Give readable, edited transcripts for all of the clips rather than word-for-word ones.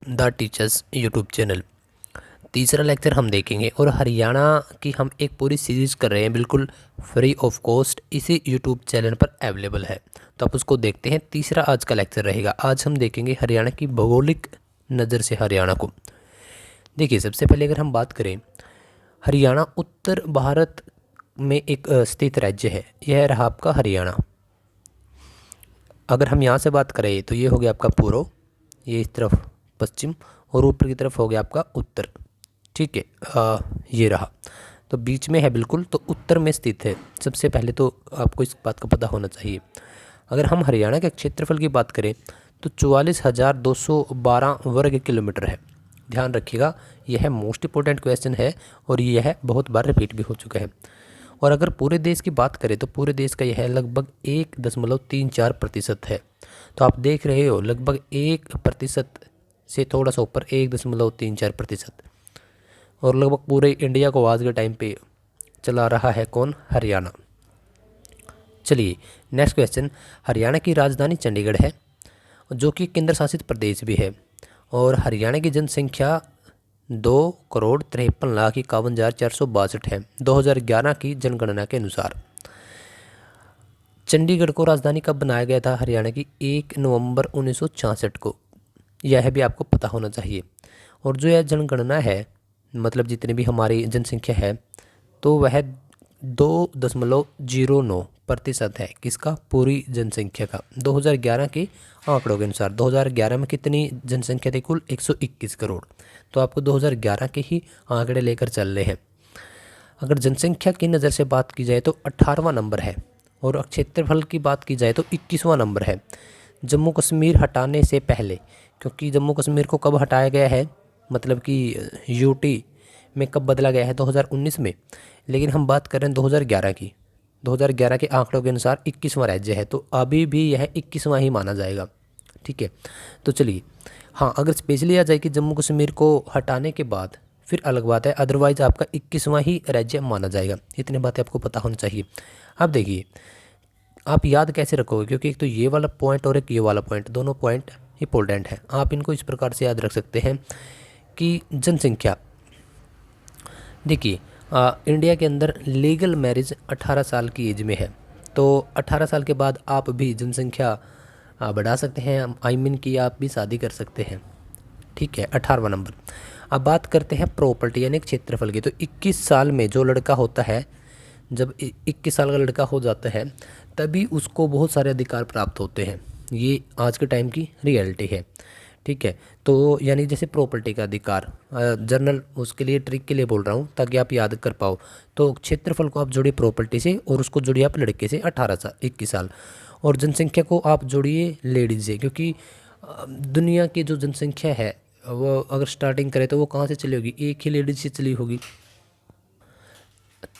The teachers YouTube channel. तीसरा lecture हम देखेंगे और हरियाणा की हम एक पूरी सीरीज़ कर रहे हैं, बिल्कुल फ्री ऑफ कॉस्ट इसी यूट्यूब चैनल पर अवेलेबल है। तो आप उसको देखते हैं। तीसरा आज का लेक्चर रहेगा। आज हम देखेंगे हरियाणा की भौगोलिक नज़र से हरियाणा को। देखिए, सबसे पहले अगर हम बात करें, हरियाणा उत्तर भारत में एक स्थित राज्य है। यह रहा आपका हरियाणा। अगर हम यहाँ से बात करें तो ये हो गया आपका पूर्व, ये इस तरफ पश्चिम, और ऊपर की तरफ हो गया आपका उत्तर। ठीक है, ये रहा, तो बीच में है बिल्कुल, तो उत्तर में स्थित है। सबसे पहले तो आपको इस बात का पता होना चाहिए। अगर हम हरियाणा के क्षेत्रफल की बात करें तो 44,212 वर्ग किलोमीटर है। ध्यान रखिएगा, यह मोस्ट इंपॉर्टेंट क्वेश्चन है और यह बहुत बार रिपीट भी हो चुका है। और अगर पूरे देश की बात करें तो पूरे देश का यह लगभग 1.34% है। तो आप देख रहे हो, लगभग 1% से थोड़ा सा ऊपर 1.34%। और लगभग पूरे इंडिया को आज के टाइम पे चला रहा है कौन? हरियाणा। चलिए नेक्स्ट क्वेश्चन। हरियाणा की राजधानी चंडीगढ़ है, जो कि केंद्र शासित प्रदेश भी है। और हरियाणा की जनसंख्या 2,53,51,51,462 है 2011 की जनगणना के अनुसार। चंडीगढ़ को राजधानी कब बनाया गया था हरियाणा की? 1 नवंबर 1966 को। यह भी आपको पता होना चाहिए। और जो यह जनगणना है, मतलब जितनी भी हमारी जनसंख्या है, तो वह 2.09% है। किसका? पूरी जनसंख्या का। 2011 के आंकड़ों के अनुसार 2011 में कितनी जनसंख्या थी? कुल 121 करोड़। तो आपको 2011 के ही आंकड़े लेकर चल रहे हैं। अगर जनसंख्या की नज़र से बात की जाए तो 18वां नंबर है, और क्षेत्रफल की बात की जाए तो 21वां नंबर है। जम्मू कश्मीर हटाने से पहले, क्योंकि जम्मू कश्मीर को कब हटाया गया है, मतलब कि यूटी में कब बदला गया है? 2019 में। लेकिन हम बात कर रहे हैं 2011 की। 2011 के आंकड़ों के अनुसार 21वां राज्य है, तो अभी भी यह 21वां ही माना जाएगा। ठीक है, तो चलिए, हाँ, अगर स्पेशली आ जाए कि जम्मू कश्मीर को हटाने के बाद, फिर अलग बात है, अदरवाइज आपका 21वां ही राज्य माना जाएगा। इतनी बातें आपको पता होनी चाहिए। अब देखिए, आप याद कैसे रखोगे, क्योंकि एक तो ये वाला पॉइंट और एक ये वाला पॉइंट, दोनों पॉइंट इंपॉर्टेंट है। आप इनको इस प्रकार से याद रख सकते हैं कि जनसंख्या, देखिए, इंडिया के अंदर लीगल मैरिज 18 साल की एज में है। तो 18 साल के बाद आप भी जनसंख्या बढ़ा सकते हैं, आई मीन कि आप भी शादी कर सकते हैं। ठीक है, 18वां नंबर। अब बात करते हैं प्रॉपर्टी यानी क्षेत्रफल की। तो 21 साल में जो लड़का होता है, जब 21 साल का लड़का हो जाता है, तभी उसको बहुत सारे अधिकार प्राप्त होते हैं। ये आज के टाइम की रियलिटी है। ठीक है, तो यानी जैसे प्रॉपर्टी का अधिकार, जर्नल उसके लिए ट्रिक के लिए बोल रहा हूँ ताकि आप याद कर पाओ। तो क्षेत्रफल को आप जोड़िए प्रॉपर्टी से, और उसको जोड़िए आप लड़के से 18 साल 21 साल, और जनसंख्या को आप जोड़िए लेडीज से, क्योंकि दुनिया की जो जनसंख्या है वो अगर स्टार्टिंग करें तो वो कहाँ से चली होगी? एक ही लेडीज से चली होगी।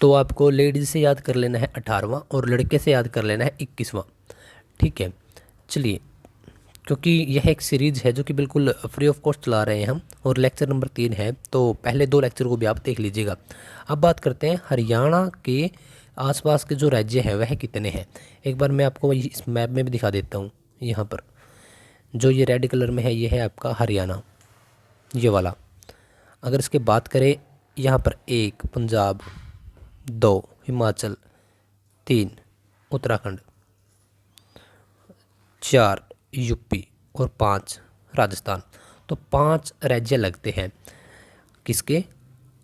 तो आपको लेडीज से याद कर लेना है 18वां, और लड़के से याद कर लेना है 21वां। ठीक है, चलिए, क्योंकि यह एक सीरीज़ है जो कि बिल्कुल फ्री ऑफ कॉस्ट चला रहे हैं हम, और लेक्चर नंबर 3 है, तो पहले 2 लेक्चर को भी आप देख लीजिएगा। अब बात करते हैं हरियाणा के आसपास के जो राज्य हैं वह कितने हैं। एक बार मैं आपको इस मैप में भी दिखा देता हूँ। यहाँ पर जो ये रेड कलर में है, ये है आपका हरियाणा, ये वाला। अगर इसके बात करें, यहाँ पर 1 पंजाब, 2 हिमाचल, 3 उत्तराखंड, 4 यूपी, और 5 राजस्थान। तो 5 राज्य लगते हैं किसके?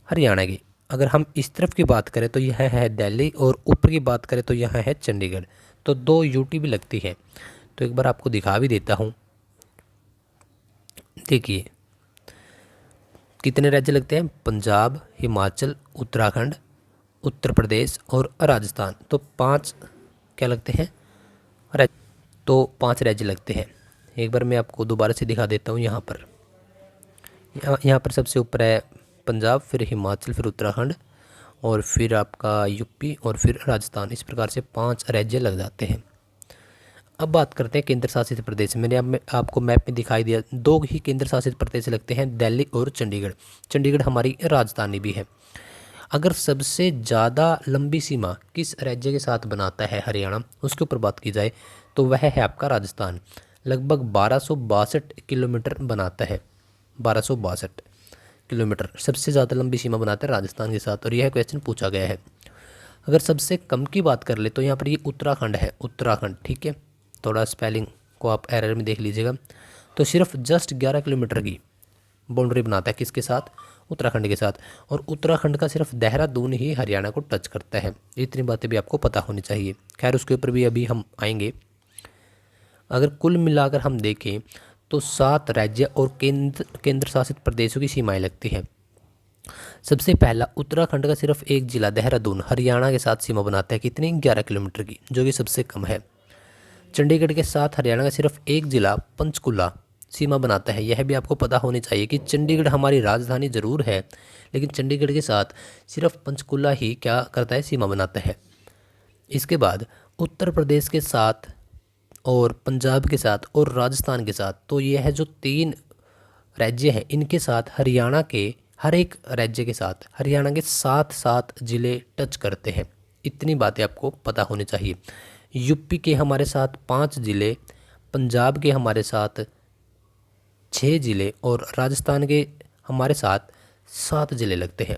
हरियाणा के। अगर हम इस तरफ की बात करें तो यह है दिल्ली, और ऊपर की बात करें तो यह है चंडीगढ़। तो 2 यूटी भी लगती है। तो एक बार आपको दिखा भी देता हूँ। देखिए, कितने राज्य लगते हैं? पंजाब, हिमाचल, उत्तराखंड, उत्तर प्रदेश और राजस्थान। तो 5 क्या लगते हैं? राज्य। तो 5 राज्य लगते हैं। एक बार मैं आपको दोबारा से दिखा देता हूँ। यहाँ पर सबसे ऊपर है पंजाब, फिर हिमाचल, फिर उत्तराखंड, और फिर आपका यूपी, और फिर राजस्थान। इस प्रकार से 5 राज्य लग जाते हैं। अब बात करते हैं केंद्र शासित प्रदेश। मैंने आपको मैप में दिखाई दिया, 2 ही केंद्र शासित प्रदेश लगते हैं, दिल्ली और चंडीगढ़। चंडीगढ़ हमारी राजधानी भी है। अगर सबसे ज़्यादा लंबी सीमा किस राज्य के साथ बनाता है हरियाणा, उसके ऊपर बात की जाए तो वह है आपका राजस्थान। लगभग 1262 किलोमीटर बनाता है। किलोमीटर। सबसे ज़्यादा लंबी सीमा बनाते हैं राजस्थान के साथ, और यह क्वेश्चन पूछा गया है। अगर सबसे कम की बात कर ले तो यहाँ पर ये उत्तराखंड है, उत्तराखंड, ठीक है। थोड़ा स्पेलिंग को आप एरर में देख लीजिएगा। तो सिर्फ जस्ट 11 किलोमीटर की बाउंड्री बनाता है, किसके साथ? उत्तराखंड के साथ। और उत्तराखंड का सिर्फ देहरादून ही हरियाणा को टच करता है। इतनी बातें भी आपको पता होनी चाहिए। खैर उसके ऊपर भी अभी हम आएंगे। अगर कुल मिलाकर हम देखें तो 7 राज्य और केंद्र शासित प्रदेशों की सीमाएं लगती हैं। सबसे पहला उत्तराखंड का सिर्फ एक जिला देहरादून हरियाणा के साथ सीमा बनाता है, कितनी? 11 किलोमीटर की, जो कि सबसे कम है। चंडीगढ़ के साथ हरियाणा का सिर्फ एक जिला पंचकुला सीमा बनाता है। यह भी आपको पता होनी चाहिए कि चंडीगढ़ हमारी राजधानी जरूर है, लेकिन चंडीगढ़ के साथ सिर्फ पंचकुला ही क्या करता है? सीमा बनाता है। इसके बाद उत्तर प्रदेश के साथ और पंजाब के साथ और राजस्थान के साथ, तो यह जो 3 राज्य हैं इनके साथ हरियाणा के हर एक राज्य के साथ हरियाणा के 7 जिले टच करते हैं। इतनी बातें आपको पता होनी चाहिए। यूपी के हमारे साथ 5 जिले, पंजाब के हमारे साथ 6 जिले और राजस्थान के हमारे साथ 7 जिले लगते हैं।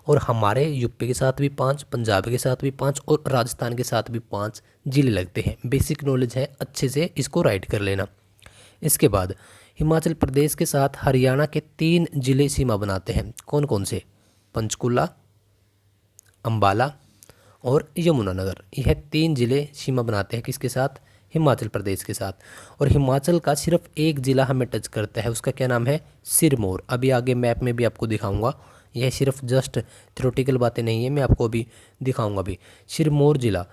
और हमारे यूपी के साथ भी 5, पंजाब के साथ भी 5 और राजस्थान के साथ भी 5 जिले लगते हैं। बेसिक नॉलेज है, अच्छे से इसको राइट कर लेना। इसके बाद हिमाचल प्रदेश के साथ हरियाणा के 3 जिले सीमा बनाते हैं। कौन कौन से? पंचकुला, अंबाला और यमुनानगर। यह 3 जिले सीमा बनाते हैं, किसके साथ? हिमाचल प्रदेश के साथ। और हिमाचल का सिर्फ एक जिला हमें टच करता है, उसका क्या नाम है? सिरमौर। अभी आगे मैप में भी आपको दिखाऊंगा। यह सिर्फ जस्ट थ्योरेटिकल बातें नहीं है, मैं आपको अभी दिखाऊंगा भी। सिरमौर जिला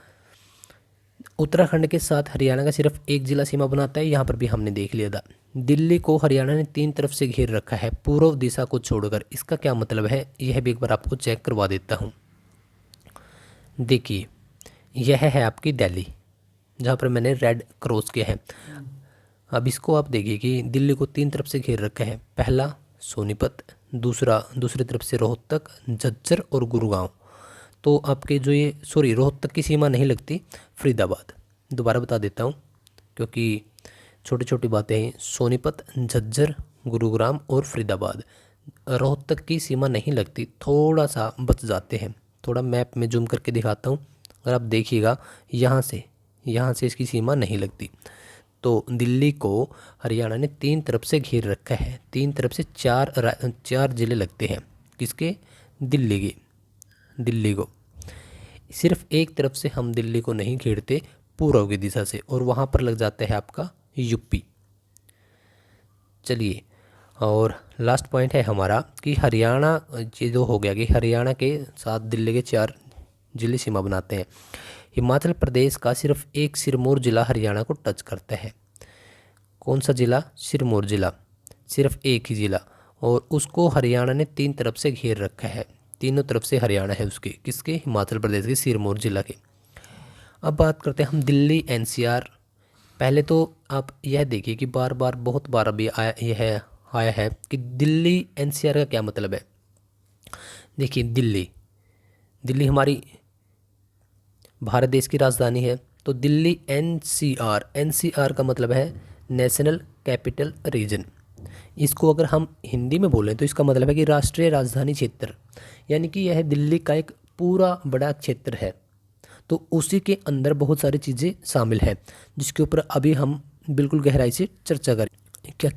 उत्तराखंड के साथ हरियाणा का सिर्फ एक जिला सीमा बनाता है, यहाँ पर भी हमने देख लिया था। दिल्ली को हरियाणा ने 3 तरफ से घेर रखा है, पूर्व दिशा को छोड़कर। इसका क्या मतलब है? यह भी एक बार आपको चेक करवा देता हूँ। देखिए, यह है आपकी दिल्ली, जहाँ पर मैंने रेड क्रॉस किया है। अब इसको आप देखिए कि दिल्ली को 3 तरफ से घेर रखा है। पहला सोनीपत, दूसरी तरफ से रोहतक, झज्जर और गुरुगांव। तो आपके जो ये रोहतक की सीमा नहीं लगती, फरीदाबाद। दोबारा बता देता हूँ क्योंकि छोटी छोटी बातें हैं। सोनीपत, झज्जर, गुरुग्राम और फरीदाबाद। रोहतक की सीमा नहीं लगती, थोड़ा सा बच जाते हैं। थोड़ा मैप में जूम करके दिखाता हूँ, अगर आप देखिएगा यहाँ से इसकी सीमा नहीं लगती। तो दिल्ली को हरियाणा ने 3 तरफ से घेर रखा है। 3 तरफ से 4 जिले लगते हैं, किसके? दिल्ली को। सिर्फ एक तरफ से हम दिल्ली को नहीं घेरते, पूर्व की दिशा से, और वहाँ पर लग जाता है आपका यूपी। चलिए, और लास्ट पॉइंट है हमारा कि हरियाणा, ये जो हो गया कि हरियाणा के साथ दिल्ली के 4 जिले सीमा बनाते हैं। हिमाचल प्रदेश का सिर्फ एक सिरमौर जिला हरियाणा को टच करता है। कौन सा जिला? सिरमौर जिला, सिर्फ एक ही जिला, और उसको हरियाणा ने 3 तरफ से घेर रखा है। तीनों तरफ से हरियाणा है उसके, किसके? हिमाचल प्रदेश के सिरमौर जिला के। अब बात करते हैं हम दिल्ली एनसीआर। पहले तो आप यह देखिए कि बहुत बार अभी आया है कि दिल्ली एनसीआर का क्या मतलब है। देखिए, दिल्ली हमारी भारत देश की राजधानी है, तो दिल्ली एनसीआर का मतलब है नेशनल कैपिटल रीजन। इसको अगर हम हिंदी में बोलें तो इसका मतलब है कि राष्ट्रीय राजधानी क्षेत्र, यानी कि यह दिल्ली का एक पूरा बड़ा क्षेत्र है। तो उसी के अंदर बहुत सारी चीज़ें शामिल हैं, जिसके ऊपर अभी हम बिल्कुल गहराई से चर्चा करें। क्या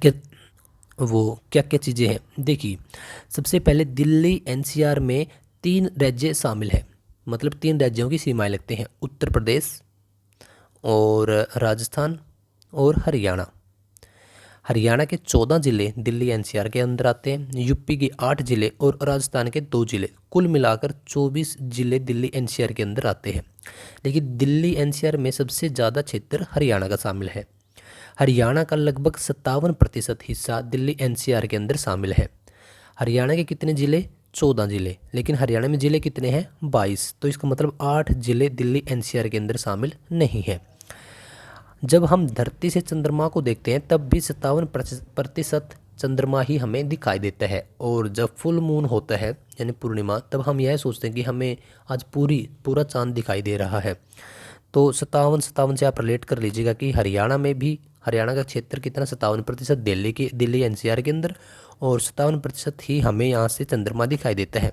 क्या चीज़ें हैं? देखिए, सबसे पहले दिल्ली एनसीआर में 3 राज्य शामिल हैं, मतलब 3 राज्यों की सीमाएं लगते हैं, उत्तर प्रदेश और राजस्थान और हरियाणा। हरियाणा के 14 जिले दिल्ली एनसीआर के अंदर आते हैं, यूपी के 8 जिले और राजस्थान के 2 जिले, कुल मिलाकर 24 जिले दिल्ली एनसीआर के अंदर आते हैं। लेकिन दिल्ली एनसीआर में सबसे ज़्यादा क्षेत्र हरियाणा का शामिल है। हरियाणा का लगभग 57% हिस्सा दिल्ली एनसीआर के अंदर शामिल है। हरियाणा के कितने जिले? 14 जिले, लेकिन हरियाणा में जिले कितने हैं? 22। तो इसका मतलब 8 जिले दिल्ली एनसीआर के अंदर शामिल नहीं है। जब हम धरती से चंद्रमा को देखते हैं तब भी 57% चंद्रमा ही हमें दिखाई देता है, और जब फुल मून होता है यानी पूर्णिमा, तब हम यह सोचते हैं कि हमें आज पूरा चांद दिखाई दे रहा है। तो 57 से आप रिलेट कर लीजिएगा कि हरियाणा में भी हरियाणा का क्षेत्र कितना? 57% दिल्ली एनसीआर के अंदर, और 57% ही हमें यहाँ से चंद्रमा दिखाई देता है।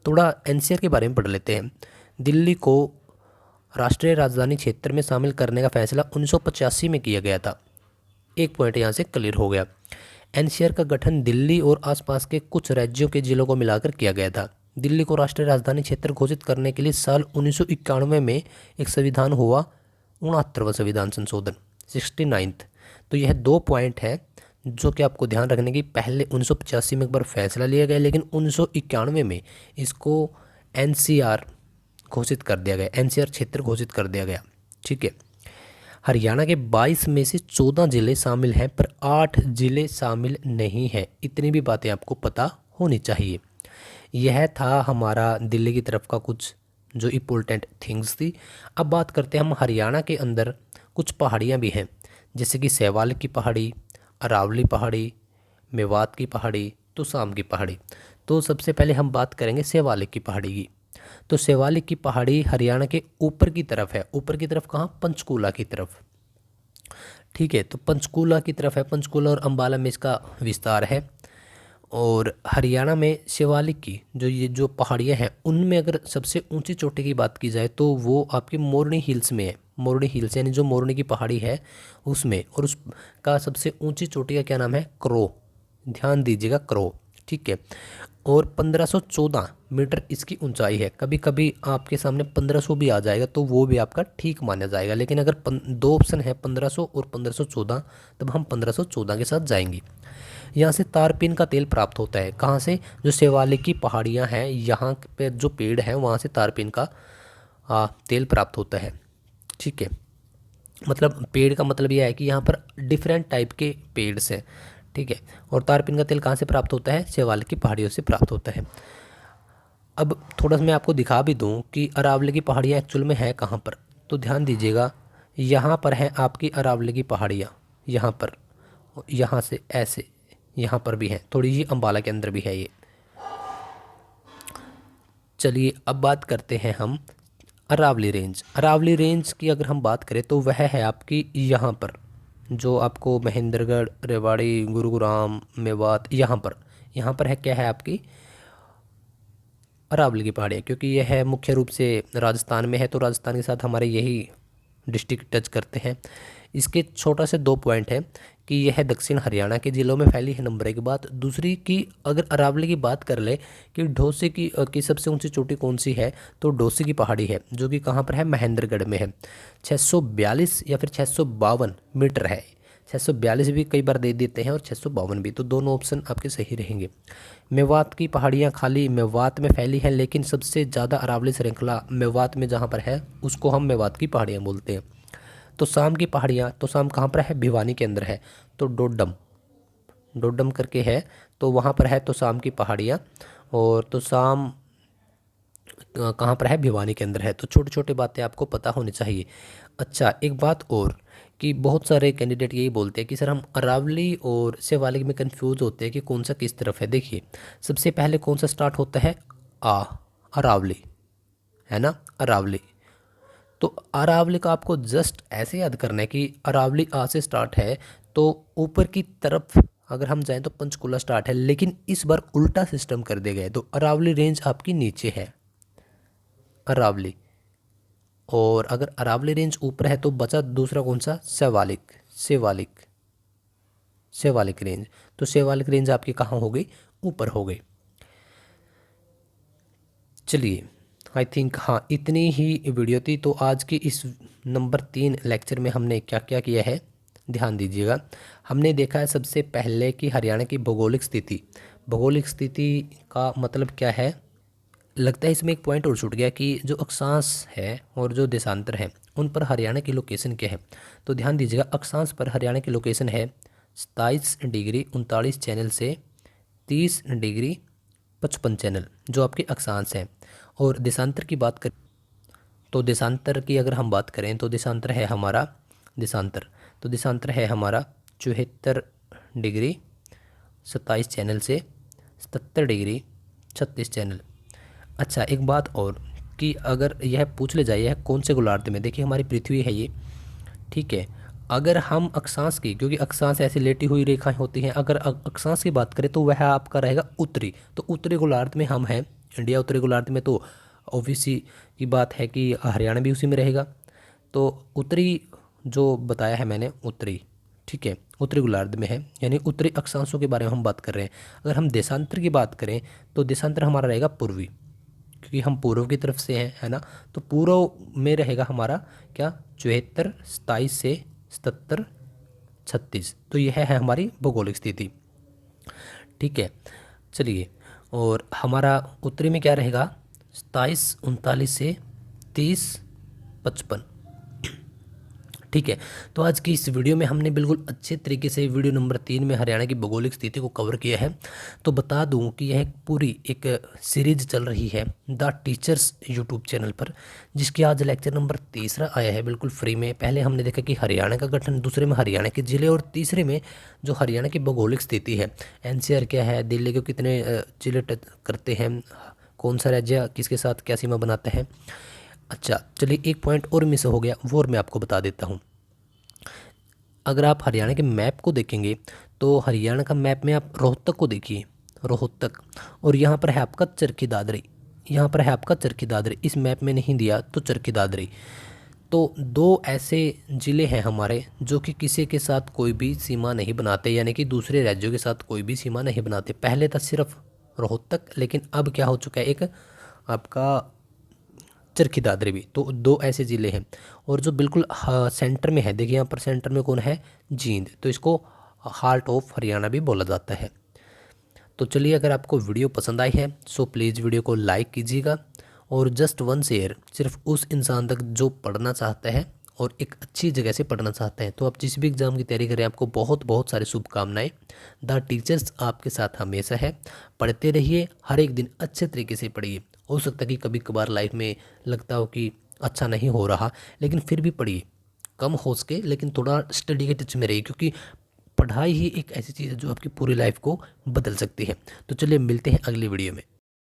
थोड़ा एनसीआर के बारे में पढ़ लेते हैं। दिल्ली को राष्ट्रीय राजधानी क्षेत्र में शामिल करने का फैसला 1985 में किया गया था। एक पॉइंट यहाँ से क्लियर हो गया। एनसीआर का गठन दिल्ली और आसपास के कुछ राज्यों के जिलों को मिलाकर किया गया था। दिल्ली को राष्ट्रीय राजधानी क्षेत्र घोषित करने के लिए साल 1991 में एक संविधान हुआ, 69वां संविधान संशोधन, 69th। तो यह 2 पॉइंट है जो कि आपको ध्यान रखने की। पहले 1985 में एक बार फैसला लिया गया, लेकिन 1991 में इसको एनसीआर घोषित कर दिया गया, एनसीआर क्षेत्र घोषित कर दिया गया। ठीक है। हरियाणा के 22 में से 14 जिले शामिल हैं, पर 8 जिले शामिल नहीं हैं। इतनी भी बातें आपको पता होनी चाहिए। यह था हमारा दिल्ली की तरफ का कुछ जो इम्पोर्टेंट थिंग्स थी। अब बात करते हैं हम हरियाणा के अंदर कुछ पहाड़ियाँ भी हैं, जैसे कि शैवालिक की पहाड़ी, अरावली पहाड़ी, मेवात की पहाड़ी, तोशाम की पहाड़ी। तो सबसे पहले हम बात करेंगे शैवालिक की पहाड़ी की। तो शैवालिक की पहाड़ी हरियाणा के ऊपर की तरफ है। ऊपर की तरफ कहाँ? पंचकूला की तरफ। ठीक है, तो पंचकूला की तरफ है। पंचकूला और अंबाला में इसका विस्तार है। और हरियाणा में शिवालिक की ये जो पहाड़ियाँ हैं, उनमें अगर सबसे ऊंची चोटी की बात की जाए तो वो आपकी मोरनी हिल्स में है। मोरनी हिल्स यानी जो मोरनी की पहाड़ी है उसमें, और उसका सबसे ऊंची चोटी का क्या नाम है? क्रो। ध्यान दीजिएगा, क्रो। ठीक है। और 1514 मीटर इसकी ऊंचाई है। कभी कभी आपके सामने 1500 भी आ जाएगा तो वो भी आपका ठीक माना जाएगा, लेकिन अगर 2 ऑप्शन है 1500 और 1514, तब हम 1514 के साथ जाएंगे। यहाँ से तारपीन का तेल प्राप्त होता है। कहाँ से? जो शिवालिक की पहाड़ियाँ हैं, यहाँ पे जो पेड़ हैं वहाँ से तारपीन का तेल प्राप्त होता है। ठीक है, मतलब पेड़ का मतलब यह है कि यहाँ पर डिफरेंट टाइप के पेड़ से। ठीक है, और तारपीन का तेल कहाँ से प्राप्त होता है? शिवालिक की पहाड़ियों से प्राप्त होता है। अब थोड़ा सा मैं आपको दिखा भी दूँ कि अरावली की पहाड़ियाँ एक्चुअल में है कहाँ पर। तो ध्यान दीजिएगा, यहाँ पर है आपकी अरावली की पहाड़ियाँ, यहाँ पर, यहाँ से ऐसे यहाँ पर भी है, थोड़ी जी अंबाला के अंदर भी है ये। चलिए अब बात करते हैं हम अरावली रेंज। अरावली रेंज की अगर हम बात करें तो वह है आपकी यहाँ पर, जो आपको महेंद्रगढ़, रेवाड़ी, गुरुग्राम, मेवात, यहाँ पर है क्या है आपकी? अरावली की पहाड़ियाँ। क्योंकि यह है मुख्य रूप से राजस्थान में है, तो राजस्थान के साथ हमारे यही डिस्ट्रिक्ट टच करते हैं। इसके छोटा से 2 पॉइंट है कि यह दक्षिण हरियाणा के ज़िलों में फैली है, नंबर 1 बात। दूसरी कि अगर अरावली की बात कर ले कि ढोसी की सबसे ऊंची चोटी कौन सी है, तो ढोसी की पहाड़ी है, जो कि कहाँ पर है? महेंद्रगढ़ में है। 642 या फिर 652 मीटर है। 642 भी कई बार दे देते हैं और 652 भी, तो दोनों ऑप्शन आपके सही रहेंगे। मेवात की पहाड़ियाँ खाली मेवात में फैली हैं, लेकिन सबसे ज़्यादा अरावली श्रृंखला मेवात में जहाँ पर है उसको हम मेवात की पहाड़ियाँ बोलते हैं। तो शाम की पहाड़ियाँ, तो शाम कहाँ पर है? भिवानी के अंदर है। तो डोडम करके है, तो वहाँ पर है तो शाम की पहाड़ियाँ। और तो शाम कहाँ पर है? भिवानी के अंदर है। तो छोटी छोटी बातें आपको पता होनी चाहिए। अच्छा, एक बात और कि बहुत सारे कैंडिडेट यही बोलते हैं कि सर हम अरावली और शिवालिक में कंफ्यूज होते हैं कि कौन सा किस तरफ है। देखिए, सबसे पहले कौन सा स्टार्ट होता है? अरावली, है ना? अरावली। तो अरावली का आपको जस्ट ऐसे याद करना है कि अरावली आ से स्टार्ट है, तो ऊपर की तरफ अगर हम जाएं तो पंचकुला स्टार्ट है, लेकिन इस बार उल्टा सिस्टम कर दिया गया है। तो अरावली रेंज आपकी नीचे है, अरावली। और अगर अरावली रेंज ऊपर है तो बचा दूसरा कौन सा? शिवालिक रेंज। तो शिवालिक रेंज आपकी कहाँ हो गई? ऊपर हो गई। चलिए, आई थिंक हाँ इतनी ही वीडियो थी। तो आज की इस नंबर 3 लेक्चर में हमने क्या क्या किया है, ध्यान दीजिएगा। हमने देखा है सबसे पहले कि हरियाणा की भौगोलिक स्थिति। भौगोलिक स्थिति का मतलब क्या है? लगता है इसमें एक पॉइंट और छूट गया कि जो अक्षांश है और जो देशांतर है उन पर हरियाणा की लोकेशन क्या है। तो ध्यान दीजिएगा, अक्षांश पर हरियाणा की लोकेशन है 27 डिग्री 39 चैनल से 30 डिग्री 55 चैनल, जो आपके अक्षांश हैं। और देशांतर की बात करें तो देशांतर की अगर हम बात करें तो देशांतर है हमारा 74 डिग्री 27 चैनल से 77 डिग्री 36 चैनल। अच्छा, एक बात और कि अगर यह पूछ ले जाए यह कौन से गोलार्ध में, देखिए हमारी पृथ्वी है ये, ठीक है, अगर हम अक्षांश की, क्योंकि अक्षांश ऐसी लेटी हुई रेखाएं होती हैं, अगर अक्षांश की बात करें तो वह आपका रहेगा उत्तरी। तो उत्तरी गोलार्ध में हम हैं, इंडिया उत्तरी गोलार्ध में, तो ऑब्वियसली की बात है कि हरियाणा भी उसी में रहेगा। तो उत्तरी जो बताया है मैंने उत्तरी, ठीक है, उत्तरी गोलार्ध में है, यानी उत्तरी अक्षांशों के बारे में हम बात कर रहे हैं। अगर हम देशांतर की बात करें तो देशांतर हमारा रहेगा पूर्वी, क्योंकि हम पूर्व की तरफ से हैं, है ना। तो पूर्व में रहेगा हमारा क्या, 74, 27 से 77, 36। तो यह है हमारी भौगोलिक स्थिति, ठीक है। चलिए, और हमारा उत्तरी में क्या रहेगा, 27, 39 से 30, 55, ठीक है। तो आज की इस वीडियो में हमने बिल्कुल अच्छे तरीके से वीडियो नंबर 3 में हरियाणा की भौगोलिक स्थिति को कवर किया है। तो बता दूं कि यह पूरी एक सीरीज चल रही है द टीचर्स यूट्यूब चैनल पर, जिसकी आज लेक्चर नंबर 3 आया है बिल्कुल फ्री में। पहले हमने देखा कि हरियाणा का गठन, दूसरे में हरियाणा के ज़िले, और तीसरे में जो हरियाणा की भौगोलिक स्थिति है, एनसीआर क्या है, दिल्ली को कितने ज़िले करते हैं, कौन सा राज्य किसके साथ क्या सीमा बनाता है। अच्छा चलिए, एक पॉइंट और मिस हो गया, वो और मैं आपको बता देता हूँ। अगर आप हरियाणा के मैप को देखेंगे तो हरियाणा का मैप में आप रोहतक को देखिए, रोहतक, और यहाँ पर है आपका चरखी दादरी, यहाँ पर है आपका चरखी दादरी, इस मैप में नहीं दिया तो चरखी दादरी। तो दो ऐसे ज़िले हैं हमारे जो कि किसी के साथ कोई भी सीमा नहीं बनाते, यानी कि दूसरे राज्यों के साथ कोई भी सीमा नहीं बनाते। पहले था सिर्फ रोहतक, लेकिन अब क्या हो चुका है, एक आपका चरखी दादरी भी। तो दो ऐसे ज़िले हैं, और जो बिल्कुल सेंटर में है, देखिए यहाँ पर सेंटर में कौन है, जींद, तो इसको हार्ट ऑफ हरियाणा भी बोला जाता है। तो चलिए, अगर आपको वीडियो पसंद आई है सो प्लीज़ वीडियो को लाइक कीजिएगा, और जस्ट वन शेयर सिर्फ उस इंसान तक जो पढ़ना चाहता है और एक अच्छी जगह से पढ़ना चाहते हैं। तो आप जिस भी एग्ज़ाम की तैयारी करें, आपको बहुत बहुत सारी शुभकामनाएं। द टीचर्स आपके साथ हमेशा है, पढ़ते रहिए, हर एक दिन अच्छे तरीके से पढ़िए। हो सकता है कि कभी कभार लाइफ में लगता हो कि अच्छा नहीं हो रहा, लेकिन फिर भी पढ़िए, कम हो सके लेकिन थोड़ा स्टडी के टच में रहिए, क्योंकि पढ़ाई ही एक ऐसी चीज़ है जो आपकी पूरी लाइफ को बदल सकती है। तो चलिए, मिलते हैं अगली वीडियो में।